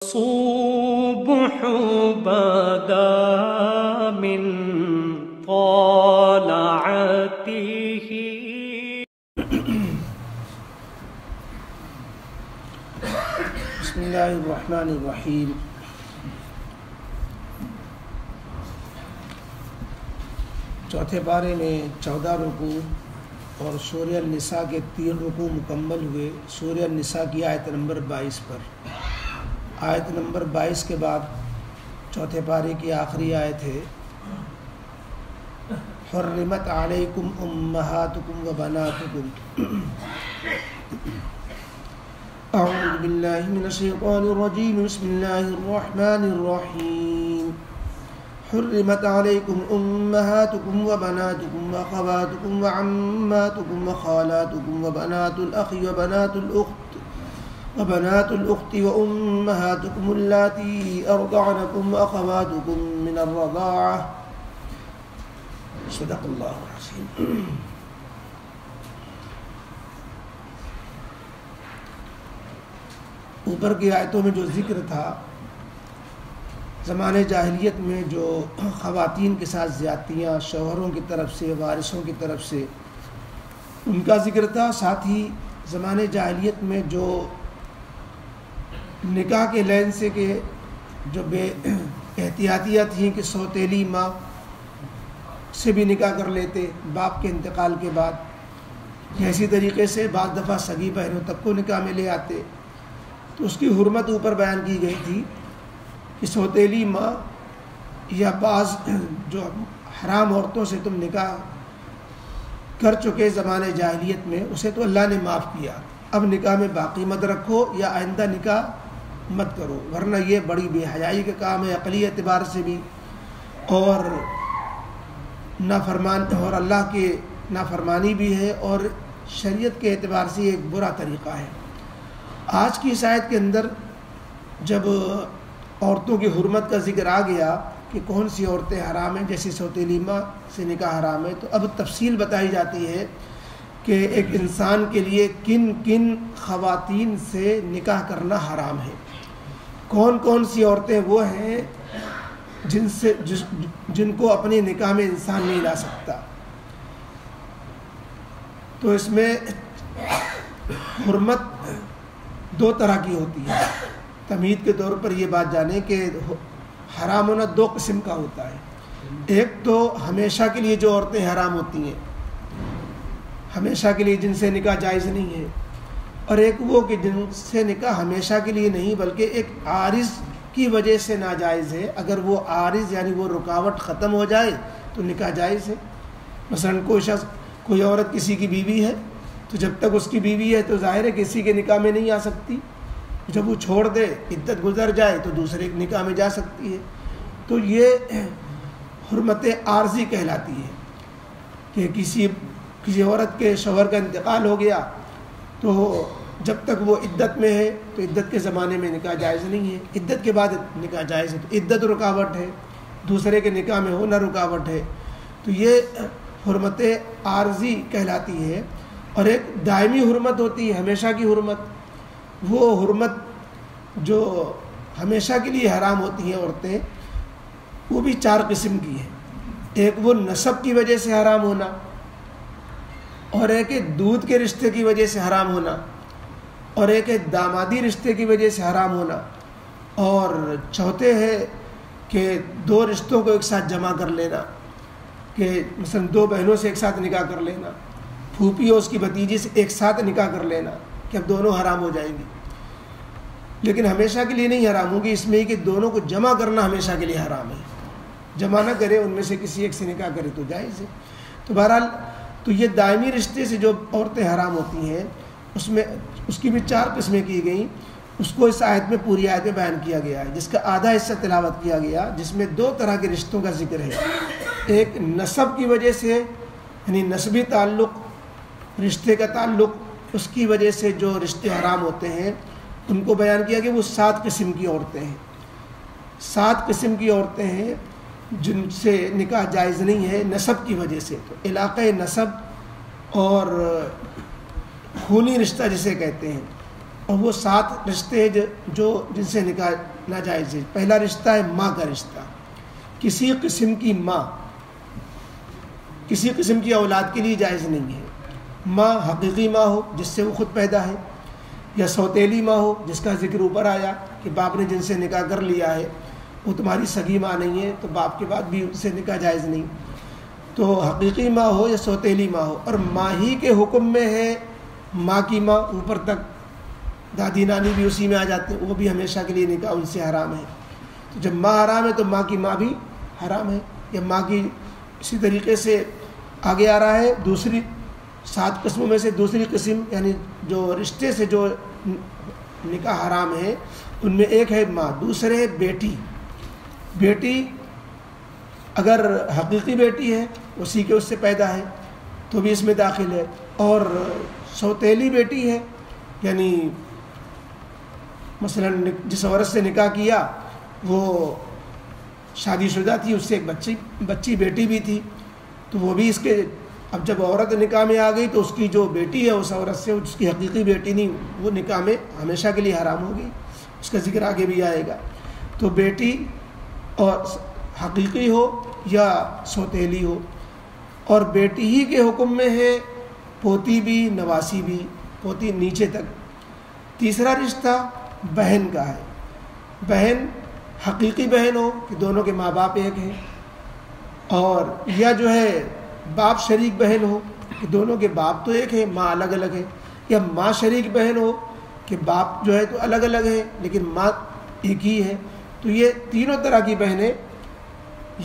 الصبح بدا من طلعته. بسم اللہ الرحمن الرحیم. چوتھے پارے میں 14 رکوع اور سورہ النساء کے 3 رکوع مکمل ہوئے. سورہ النساء کی آیت نمبر 22 پر. آیت نمبر 22 کے بعد چوتھے پارے کی آخری آیت ہے حرمت علیکم امہاتکم و بناتکم. اعوذ باللہ من الشیطان الرجیم. بسم اللہ الرحمن الرحیم. حرمت علیکم امہاتکم و بناتکم و اخواتکم و عماتکم و خالاتکم و بنات الاخ و بنات الاخت و امہاتکم اللاتی ارضعنکم و اخواتکم من الرضاعہ. صدق اللہ العظیم. اوپر کی آیتوں میں جو ذکر تھا زمانے جاہلیت میں جو خواتین کے ساتھ زیادتیاں شوہروں کی طرف سے وارثوں کی طرف سے ان کا ذکر تھا. ساتھ ہی زمانے جاہلیت میں جو نکاح کے لین سے کہ جو بے احتیاطیاں تھیں کہ سوتیلی ماں سے بھی نکاح کر لیتے باپ کے انتقال کے بعد. اسی طریقے سے بعض دفعہ سگی بہنوں تک کو نکاح میں لے آتے. تو اس کی حرمت اوپر بیان کی گئی تھی کہ سوتیلی ماں یا بعض جو حرام عورتوں سے تم نکاح کر چکے زمانے جاہلیت میں اسے تو اللہ نے معاف کیا. اب نکاح میں باقی مت رکھو یا آئندہ نکاح مت کرو ورنہ یہ بڑی بے حیائی کا کام ہے عقلی اعتبار سے بھی اور نافرمان اور اللہ کے نافرمانی بھی ہے اور شریعت کے اعتبار سے ایک برا طریقہ ہے. آج کی اس آیت کے اندر جب عورتوں کی حرمت کا ذکر آ گیا کہ کون سی عورتیں حرام ہیں جیسے سوتیلی ماں سے نکاح حرام ہے تو اب تفصیل بتائی جاتی ہے کہ ایک انسان کے لیے کن کن خواتین سے نکاح کرنا حرام ہے. کون کون سی عورتیں وہ ہیں جن کو اپنے نکاح میں انسان نہیں لا سکتا. تو اس میں حرمت 2 طرح کی ہوتی ہے. تمہید کے طور پر یہ بات جانیں کہ حرام ہونا 2 قسم کا ہوتا ہے. ایک تو ہمیشہ کے لیے جو عورتیں حرام ہوتی ہیں ہمیشہ کے لیے جن سے نکاح جائز نہیں ہے اور ایک وہ کہ جن سے نکاح ہمیشہ کے لیے نہیں بلکہ ایک عارض کی وجہ سے ناجائز ہے. اگر وہ عارض یعنی وہ رکاوٹ ختم ہو جائے تو نکاح جائز ہے. مثلا کوئی عورت کسی کی بیوی ہے تو جب تک اس کی بیوی ہے تو ظاہر ہے کسی کے نکاح میں نہیں آ سکتی. جب وہ چھوڑ دے عدت گزر جائے تو دوسرے کے نکاح میں جا سکتی ہے. تو یہ حرمت عارضی کہلاتی ہے کہ کسی عورت کے شوہر کا انتقال ہو گیا تو جب تک وہ عدت میں ہے تو عدت کے زمانے میں نکاح جائز نہیں ہے. عدت کے بعد نکاح جائز ہے. تو عدت رکاوٹ ہے دوسرے کے نکاح میں ہونا رکاوٹ ہے. تو یہ حرمت عارضی کہلاتی ہے. اور ایک دائمی حرمت ہوتی ہے ہمیشہ کی حرمت. وہ حرمت جو ہمیشہ کے لیے حرام ہوتی ہیں عورتیں وہ بھی 4 قسم کی ہیں. ایک وہ نسب کی وجہ سے حرام ہونا اور ایک دودھ کے رشتے کی وجہ سے حرام ہونا اور ایک دامادی رشتے کی وجہ سے حرام ہونا اور چوتھے ہے کہ 2 رشتوں کو ایک ساتھ جمع کر لینا کہ مثلا 2 بہنوں سے ایک ساتھ نکاح کر لینا پھوپھی اور اس کی بھتیجی سے ایک ساتھ نکاح کر لینا کہ اب دونوں حرام ہو جائیں گی. لیکن ہمیشہ کے لیے نہیں حرام ہوگی. اس میں کہ دونوں کو جمع کرنا ہمیشہ کے لیے حرام ہے. جمع نہ کرے ان میں سے کسی ایک سے نکاح کرے تو جائز ہے. تو بہرحال تو یہ دائمی رشتے سے جو عورتیں حرام ہوتی ہیں اس کی بھی 4 قسمیں کی گئیں. اس کو اس آیت میں پوری آیت میں بیان کیا گیا ہے جس کا آدھا حصہ تلاوت کیا گیا جس میں 2 طرح کے رشتوں کا ذکر ہے. ایک نسب کی وجہ سے یعنی نسبی تعلق رشتے کا تعلق اس کی وجہ سے جو رشتے حرام ہوتے ہیں ان کو بیان کیا کہ وہ 7 قسم کی عورتیں ہیں. 7 قسم کی عورتیں ہیں جن سے نکاح جائز نہیں ہے نسب کی وجہ سے. تو علاقہ نسب اور خونی رشتہ جسے کہتے ہیں اور وہ 7 رشتے جن سے نکاح ناجائز ہے۔ پہلا رشتہ ہے ماں کا رشتہ، کسی قسم کی ماں کسی قسم کی اولاد کے لیے جائز نہیں ہے۔ ماں حقیقی ماں ہو جس سے وہ خود پیدا ہے، یا سوتیلی ماں ہو جس کا ذکر اوپر آیا کہ باپ نے جن سے نکاح کر لیا ہے وہ تمہاری سگی ماں نہیں ہے، تو باپ کے بعد بھی ان سے نکاح جائز نہیں۔ تو حقیقی ماں ہو یا سوتیلی ماں ہو، اور ماں ہی کے حکم میں ہے ماں کی ماں، اوپر تک دادی نانی بھی اسی میں آ جاتے ہیں، وہ بھی ہمیشہ کے لیے نکاح ان سے حرام ہے۔ تو جب ماں حرام ہے تو ماں کی ماں بھی حرام ہے، یا ماں کی اسی طریقے سے آگے آ رہا ہے دوسری 7 قسموں میں سے دوسری قسم، یعنی جو رشتے سے جو نکاح حرام ہے ان میں ایک ہے ماں، دوسرے ہے بیٹی۔ بیٹی اگر حقیقی بیٹی ہے اسی کے اس سے پیدا ہے تو بھی اس میں داخل ہے، اور سوتیلی بیٹی ہے یعنی مثلا جس عورت سے نکاح کیا وہ شادی شدہ تھی، اس سے ایک بچی بیٹی بھی تھی، تو وہ بھی اس کے، اب جب عورت نکاح میں آ گئی تو اس کی جو بیٹی ہے اس عورت سے، اس کی حقیقی بیٹی نہیں، وہ نکاح میں ہمیشہ کے لیے حرام ہوگی، اس کا ذکر آگے بھی آئے گا۔ تو بیٹی اور حقیقی ہو یا سوتیلی ہو، اور بیٹی ہی کے حکم میں ہے پوتی بھی نواسی بھی، پوتی نیچے تک۔ تیسرا رشتہ بہن کا ہے، بہن حقیقی بہن ہو کہ دونوں کے ماں باپ ایک ہیں، اور یا جو ہے باپ شریک بہن ہو کہ دونوں کے باپ تو ایک ہیں ماں الگ الگ ہے، یا ماں شریک بہن ہو کہ باپ جو ہے تو الگ الگ ہے لیکن ماں ایک ہی ہے۔ تو یہ تینوں طرح کی بہنیں،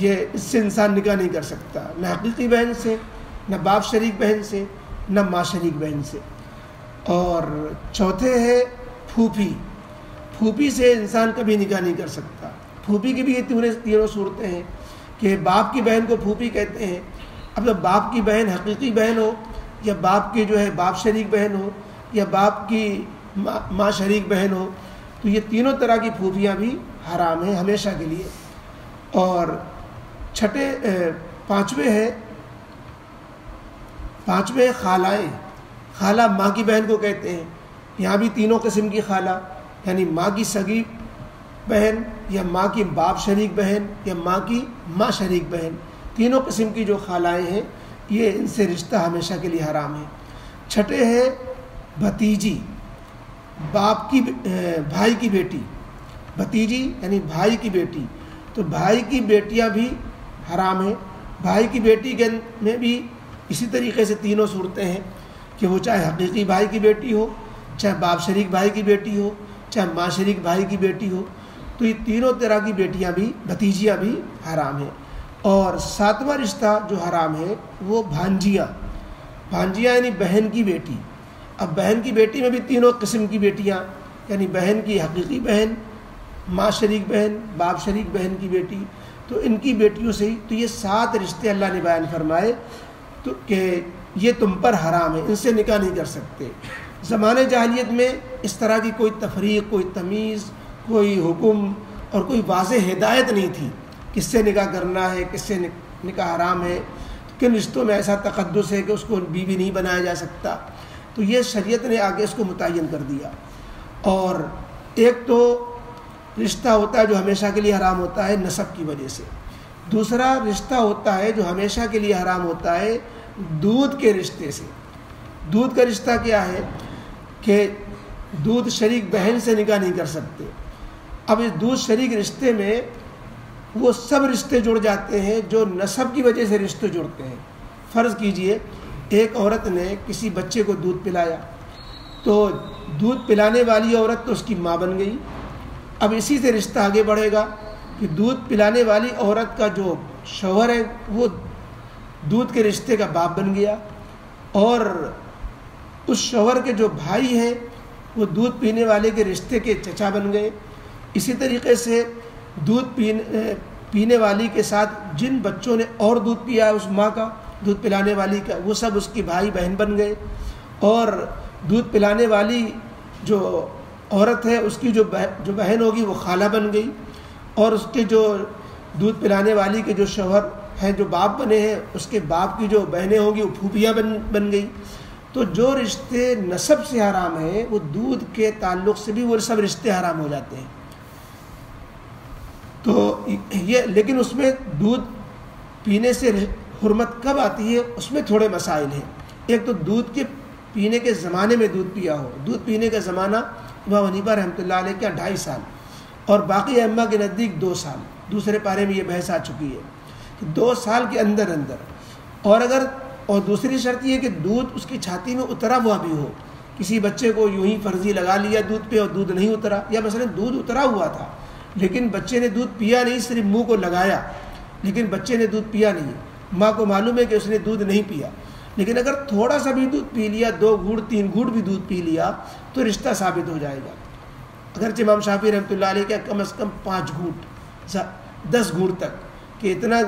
یہ اس سے انسان نکاح نہیں کر سکتا، نہ حقیقی بہن سے، نہ باپ شریک بہن سے، نہ ماں شریک بہن سے۔ اور چوتھے ہے پھوپھی، پھوپھی سے انسان کبھی نکاح نہیں کر سکتا۔ پھوپھی کی بھی یہ تینوں صورتیں ہیں کہ باپ کی بہن کو پھوپھی کہتے ہیں۔ اب جب باپ کی بہن حقیقی بہن ہو، یا باپ کی جو ہے باپ شریک بہن ہو، یا باپ کی ماں شریک بہن ہو، تو یہ تینوں طرح کی پھوپھیاں بھی حرام ہیں ہمیشہ کے لیے۔ اور پانچویں خالائیں، خالہ ماں کی بہن کو کہتے ہیں۔ یہاں بھی تینوں قسم کی خالہ، یعنی ماں کی سگی بہن، یا ماں کی باپ شریک بہن، یا ماں کی ماں شریک بہن، تینوں قسم کی جو خالائیں ہیں یہ ان سے رشتہ ہمیشہ کے لیے حرام ہے۔ چھٹے ہے بھتیجی، باپ کی بھائی کی بیٹی، بھتیجی یعنی بھائی کی بیٹی، تو بھائی کی بیٹیاں بھی حرام ہیں۔ بھائی کی بیٹی کے میں بھی اسی طریقے سے تینوں صورتیں ہیں کہ وہ چاہے حقیقی بھائی کی بیٹی ہو، چاہے باپ شریک بھائی کی بیٹی ہو، چاہے ماں شریک بھائی کی بیٹی ہو، تو یہ تینوں طرح کی بیٹیاں بھی، بھتیجیاں بھی حرام ہیں۔ اور 7واں رشتہ جو حرام ہے وہ بھانجیاں، بھانجیاں یعنی بہن کی بیٹی۔ اب بہن کی بیٹی میں بھی تینوں قسم کی بیٹیاں، یعنی بہن کی حقیقی بہن، ماں شریک بہن، باپ شریک بہن کی بیٹی، تو ان کی بیٹیوں سے ہی، تو یہ 7 رشتے اللہ نے بیان فرمائے تو کہ یہ تم پر حرام ہے، ان سے نکاح نہیں کر سکتے۔ زمانے جاہلیت میں اس طرح کی کوئی تفریق، کوئی تمیز، کوئی حکم اور کوئی واضح ہدایت نہیں تھی کس سے نکاح کرنا ہے، کس سے نکاح حرام ہے، کن رشتوں میں ایسا تقدس ہے کہ اس کو بیوی نہیں بنایا جا سکتا، تو یہ شریعت نے آگے اس کو متعین کر دیا۔ اور ایک تو رشتہ ہوتا ہے جو ہمیشہ کے لیے حرام ہوتا ہے نسب کی وجہ سے، دوسرا رشتہ ہوتا ہے جو ہمیشہ کے لیے حرام ہوتا ہے دودھ کے رشتے سے۔ دودھ کا رشتہ کیا ہے کہ دودھ شریک بہن سے نکاح نہیں کر سکتے۔ اب اس دودھ شریک رشتے میں وہ سب رشتے جڑ جاتے ہیں جو نسب کی وجہ سے رشتے جڑتے ہیں۔ فرض کیجئے ایک عورت نے کسی بچے کو دودھ پلایا، تو دودھ پلانے والی عورت تو اس کی ماں بن گئی۔ اب اسی سے رشتہ آگے بڑھے گا کہ دودھ پلانے والی عورت کا جو شوہر ہے وہ دودھ کے رشتے کا باپ بن گیا، اور اس شوہر کے جو بھائی ہیں وہ دودھ پینے والے کے رشتے کے چچا بن گئے۔ اسی طریقے سے دودھ پینے والی کے ساتھ جن بچوں نے اور دودھ پیا ہے اس ماں کا، دودھ پلانے والی کا، وہ سب اس کی بھائی بہن بن گئے، اور دودھ پلانے والی جو عورت ہے اس کی جو بہن ہوگی وہ خالہ بن گئی، اور اس کے جو دودھ پلانے والی کے جو شوہر ہیں جو باپ بنے ہیں اس کے باپ کی جو بہنیں ہوں گی وہ پھوپھیاں بن گئی۔ تو جو رشتے نسب سے حرام ہیں وہ دودھ کے تعلق سے بھی وہ سب رشتے حرام ہو جاتے ہیں. تو یہ لیکن اس میں دودھ پینے سے حرمت کب آتی ہے، اس میں تھوڑے مسائل ہیں. ایک تو دودھ کے پینے کے زمانے میں دودھ پیا ہو. دودھ پینے کا زمانہ امام حنیفہ رحمۃ اللہ علیہ کا 2.5 سال اور باقی ائمہ کے نزدیک 2 سال. دوسرے پارے میں یہ بحث آ چکی ہے کہ 2 سال کے اندر اور دوسری شرط یہ کہ دودھ اس کی چھاتی میں اترا ہوا بھی ہو. کسی بچے کو یوں ہی فرضی لگا لیا دودھ پہ اور دودھ نہیں اترا، یا مثلا دودھ اترا ہوا تھا لیکن بچے نے دودھ پیا نہیں، صرف منہ کو لگایا لیکن بچے نے دودھ پیا نہیں. ماں کو معلوم ہے کہ اس نے دودھ نہیں پیا، لیکن اگر تھوڑا سا بھی دودھ پی لیا، 2 گھونٹ 3 گھونٹ بھی دودھ پی لیا تو رشتہ ثابت ہو جائے گا. اگرچہ امام شافعی رحمۃ اللہ علیہ کا کم از کم 5 گھونٹ 10 گھونٹ تک کہ اتنا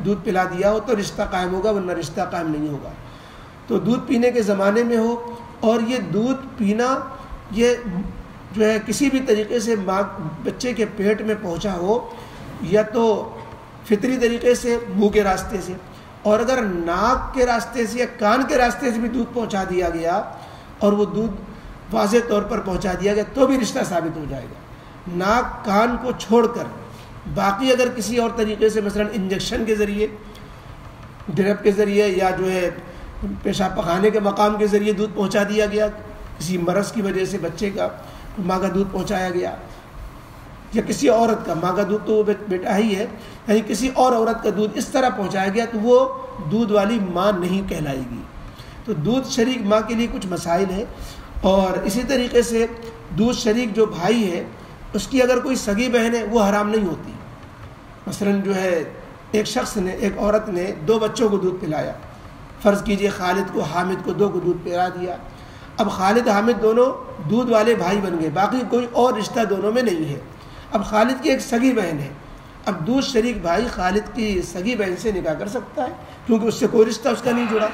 دودھ پلا دیا ہو تو رشتہ قائم ہوگا، ورنہ رشتہ قائم نہیں ہوگا. تو دودھ پینے کے زمانے میں ہو، اور یہ دودھ پینا یہ جو ہے کسی بھی طریقے سے بچے کے پیٹ میں پہنچا ہو، یا تو فطری طریقے سے منہ کے راستے سے، اور اگر ناک کے راستے سے یا کان کے راستے سے بھی دودھ پہنچا دیا گیا اور وہ دودھ واضح طور پر پہنچا دیا گیا تو بھی رشتہ ثابت ہو جائے گا. ناک کان کو چھوڑ کر باقی اگر کسی اور طریقے سے مثلا انجیکشن کے ذریعے، ڈرپ کے ذریعے، یا جو ہے پیشاب پخانے کے مقام کے ذریعے دودھ پہنچا دیا گیا، کسی مرض کی وجہ سے بچے کا ماں کا دودھ پہنچایا گیا، یا کسی عورت کا، ماں کا دودھ تو وہ بیٹا ہی ہے، یعنی کسی اور عورت کا دودھ اس طرح پہنچایا گیا تو وہ دودھ والی ماں نہیں کہلائے گی. تو دودھ شریک ماں کے لیے کچھ مسائل ہیں. اور اسی طریقے سے دودھ شریک جو بھائی ہے اس کی اگر کوئی سگی بہن ہے وہ حرام نہیں ہوتی. مثلا جو ہے ایک عورت نے 2 بچوں کو دودھ پلایا، فرض کیجئے خالد کو حامد کو 2 کو دودھ پلا دیا. اب خالد حامد دونوں دودھ والے بھائی بن گئے، باقی کوئی اور رشتہ دونوں میں نہیں ہے. اب خالد کی ایک سگی بہن ہے، اب دودھ شریک بھائی خالد کی سگی بہن سے نکاح کر سکتا ہے کیونکہ اس سے کوئی رشتہ اس کا نہیں جڑا.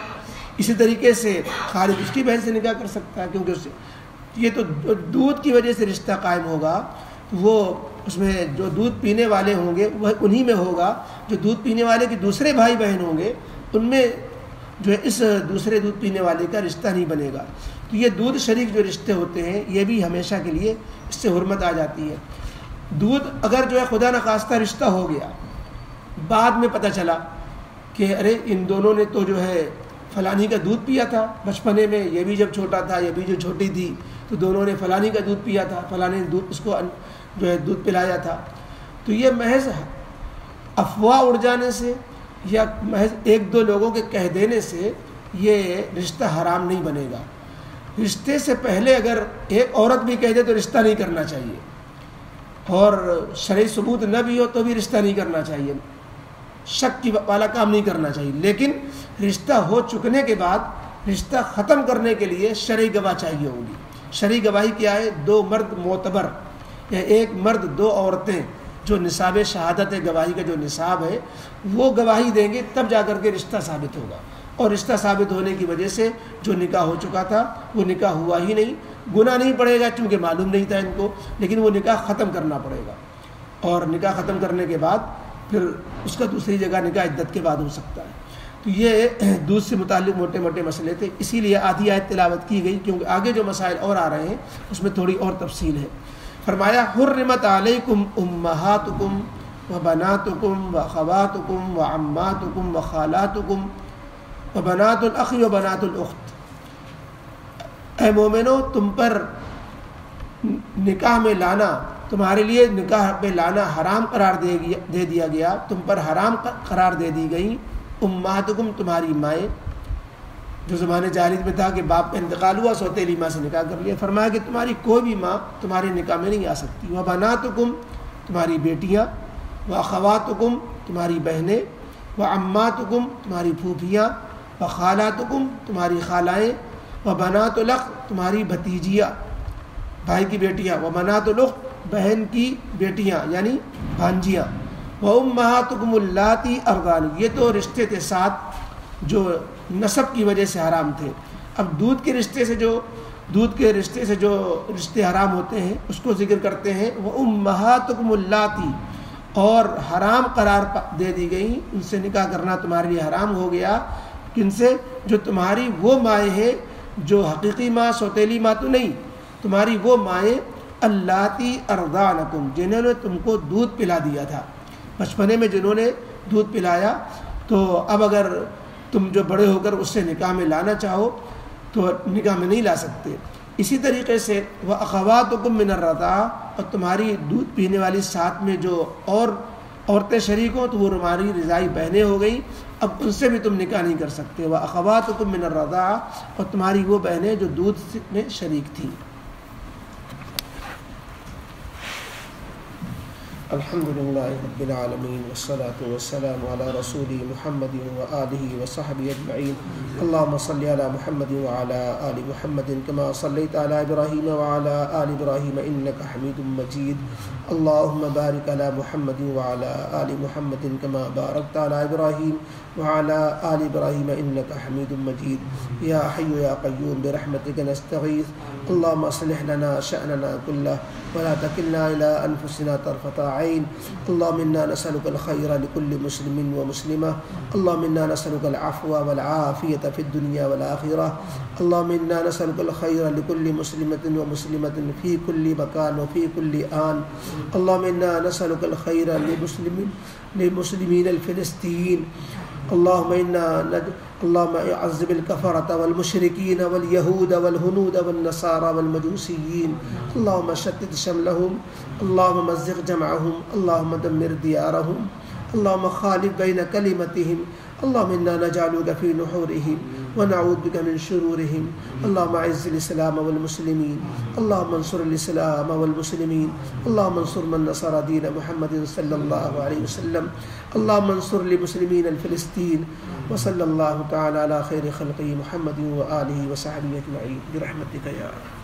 اسی طریقے سے خالد اس کی بہن سے نکاح کر سکتا ہے کیونکہ اس سے یہ تو دودھ کی وجہ سے رشتہ قائم ہوگا. وہ اس میں جو دودھ پینے والے ہوں گے وہ انہی میں ہوگا، جو دودھ پینے والے کے دوسرے بھائی بہن ہوں گے ان میں جو ہے اس دوسرے دودھ پینے والے کا رشتہ نہیں بنے گا. تو یہ دودھ شریک جو رشتے ہوتے ہیں یہ بھی ہمیشہ کے لیے اس سے حرمت آ جاتی ہے. دودھ اگر جو ہے خدا نخواستہ رشتہ ہو گیا، بعد میں پتہ چلا کہ ارے ان دونوں نے تو جو ہے فلانی کا دودھ پیا تھا بچپنے میں، یہ بھی جب چھوٹا تھا یہ بھی جو چھوٹی تھی تو دونوں نے فلانی کا دودھ پیا تھا، فلانی نے اس کو جو ہے دودھ پلایا تھا. تو یہ محض افواہ اڑ جانے سے یا محض 1-2 لوگوں کے کہہ دینے سے یہ رشتہ حرام نہیں بنے گا. رشتے سے پہلے اگر ایک عورت بھی کہہ دے تو رشتہ نہیں کرنا چاہیے، اور شرعی ثبوت نہ بھی ہو تو بھی رشتہ نہیں کرنا چاہیے، شک کی والا کام نہیں کرنا چاہیے. لیکن رشتہ ہو چکنے کے بعد رشتہ ختم کرنے کے لیے شرعی گواہ چاہیے ہوگی. شرعی گواہی کیا ہے؟ 2 مرد معتبر، یا 1 مرد 2 عورتیں جو نصاب شہادت گواہی کا جو نصاب ہے وہ گواہی دیں گے، تب جا کر کے رشتہ ثابت ہوگا. اور رشتہ ثابت ہونے کی وجہ سے جو نکاح ہو چکا تھا وہ نکاح ہوا ہی نہیں. گناہ نہیں پڑے گا چونکہ معلوم نہیں تھا ان کو، لیکن وہ نکاح ختم کرنا پڑے گا. اور نکاح ختم کرنے کے بعد پھر اس کا دوسری جگہ نکاح عدت کے بعد ہو سکتا ہے. تو یہ دودھ سے متعلق موٹے موٹے مسئلے تھے، اسی لیے آدھی آیت تلاوت کی گئی کیونکہ آگے جو مسائل اور آ رہے ہیں اس میں تھوڑی اور تفصیل ہے. فرمایا حرمت علیکم امہاتکم وبناتکم واخواتکم وعماتکم وخالاتکم وبنات الاخ وبنات الاخت. اے مومنو، تم پر نکاح میں لانا، تمہارے لیے نکاح پہ لانا حرام قرار دے دیا گیا، تم پر حرام قرار دے دی گئی امہاتکم، تمہاری مائیں. جو زمانے جاہلیت میں تھا کہ باپ کا انتقال ہوا سوتیلی ماں سے نکاح کر لیا، فرمایا کہ تمہاری کوئی بھی ماں تمہارے نکاح میں نہیں آ سکتی. وبناتکم، تمہاری بیٹیاں، واخواتکم، تمہاری بہنیں، وعماتکم، تمہاری پھوپھیاں، وخالاتکم، تمہاری خالائیں، وبنات الاخ، تمہاری بھتیجیاں بھائی کی بیٹیاں، وبنات الاخت، بہن کی بیٹیاں یعنی بھانجیاں، وامہاتکم اللاتی ارضان. یہ تو رشتے تھے 7 جو نسب کی وجہ سے حرام تھے. اب دودھ کے رشتے سے جو رشتے حرام ہوتے ہیں اس کو ذکر کرتے ہیں. وامہاتکم اللاتی، اور حرام قرار دے دی گئی، ان سے نکاح کرنا تمہارے لیے حرام ہو گیا. کن سے؟ جو تمہاری وہ مائیں ہیں جو حقیقی ماں سوتیلی ماں تو نہیں، تمہاری وہ مائیں اللاتی ارضعنکم جنہوں نے تم کو دودھ پلا دیا تھا، بچپنے میں جنہوں نے دودھ پلایا، تو اب اگر تم جو بڑے ہو کر اس سے نکاح میں لانا چاہو تو نکاح میں نہیں لا سکتے۔ اسی طریقے سے وَأَخَوَاتُكُم مِّنَ الرَّضَاعَةِ اور تمہاری دودھ پینے والی ساتھ میں جو اور عورتیں شریک ہوں تو وہ تمہاری رضائی بہنیں ہو گئیں، اب ان سے بھی تم نکاح نہیں کر سکتے۔ وَأَخَوَاتُكُم مِّنَ الرَّضَاعَةِ اور تمہاری وہ بہنیں جو دودھ میں شریک تھیں۔ الحمد للہ رب العالمین والصلاة والسلام علی رسول محمد وآلہ وصحبہ اجمعین۔ اللہم صلی علی محمد وعلی آل محمد کما صلیت علی ابراہیم وعلی آل ابراہیم انکا حمید مجید۔ اللہم بارک علی محمد وعلی آل محمد کما بارکت علی ابراہیم وعلی آل ابراہیم انکا حمید مجید۔ یا حی یا قیوم برحمتک نستغیث، اللہم اصلح لنا شأننا کلہ ولا تکلنا الی انفسنا طرفۃ عین۔ اللهم إنا نسألك الخير لكل مسلم ومسلمة، اللهم إنا نسألك العفو والعافية في الدنيا والآخرة، اللهم إنا نسألك الخير لكل مسلمة ومسلمة في كل مكان وفي كل آن، اللهم إنا نسألك الخير للمسلمين الفلسطين، اللهم اعذب الكفرة والمشركين واليهود والهنود والنصارى والمجوسيين، اللهم شتت شملهم، اللهم مزق جمعهم، اللهم دمر ديارهم، اللهم خالف بين كلمتهم، اللهم إنا نجعلك في نحورهم ونعوذ بك من شرورهم، اللهم اعز الإسلام والمسلمين، اللهم انصر الإسلام والمسلمين، اللهم انصر من نصر دين محمد صلى الله عليه وسلم، اللهم انصر للمسلمين الفلسطين، وصلى الله تعالى على خير خلقه محمد وآله وصحبه أجمعين برحمتك يا رب۔